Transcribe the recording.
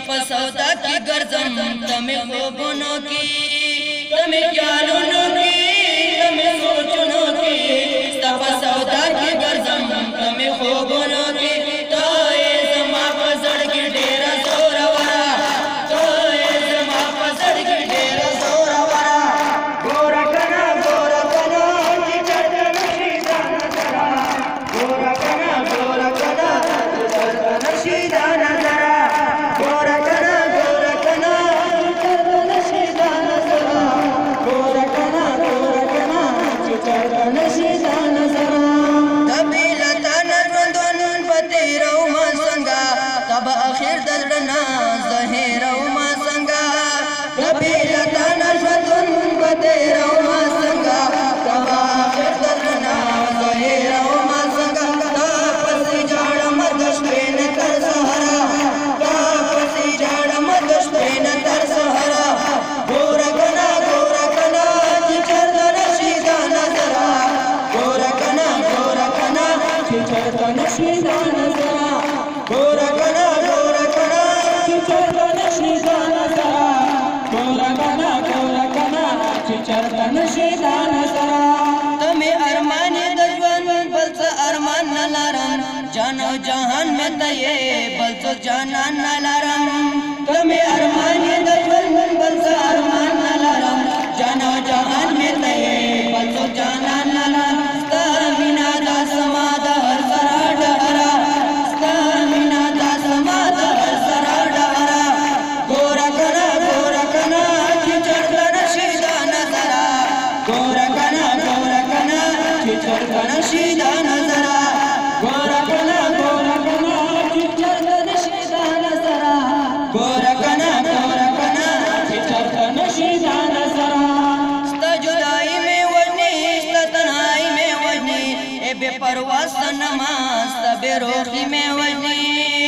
په سودا کې ګرځم تمې خوبونو کې تمې خیالونو کې تمې سوچونو کې ستا په سودا کې ګرځم تمې خوبونو کې ته یې زما په زړه کې ډېره زوروره ته یې زما په زړه کې ډېره زوروره ګوره کنه چې چرته نشي دا نظره ګوره کنه چې چرته نشي دا نظره ګوره کنه چې چرته نشي دا نظره ګوره کنه چې چرته نشي دا نظره تبې لتا ژوندون په تېرومه څنګه تب اخر د زړه نه زه هېرومه څنګه تبې لتا ژوندون په تېرومه څنګه تب اخر د زړه نه زه هېرومه څنګه تا پسې ژاړم د شپې نه تر سهاره تا پسې ژاړم د شپې نه تر سهاره ګوره کنه چې چرته نشي دا نظره ګوره کنه چې چرته نشي دا نظره ګوره کنه چې چرته نشي دا نظره ګوره کنه چې چرته نشي دا نظره ته مې ارمان د ژوند بل څه ارمان نه لرم جان او جهان مې ته یې بل څه جانان نه لرم ته مې ارمان د ژوند بل څه ارمان نه لرم جان او جهان مې ته یې بل څه جانان نه لرم ستا مینا دا زما د هر سره ډهره ستا مینا دا زما د هر سره ډهره ګوره کنه چې چرته نشي دا نظره ګوره کنه چې چرته نشي دا نظره ګوره کنه چې چرته نشي دا نظره ګوره کنه چې چرته نشي دا نظره ستا جدائی میں وجنی ستا تنہائی میں وجنی اے بے پرواز سنما ستا بے روخی میں وجنی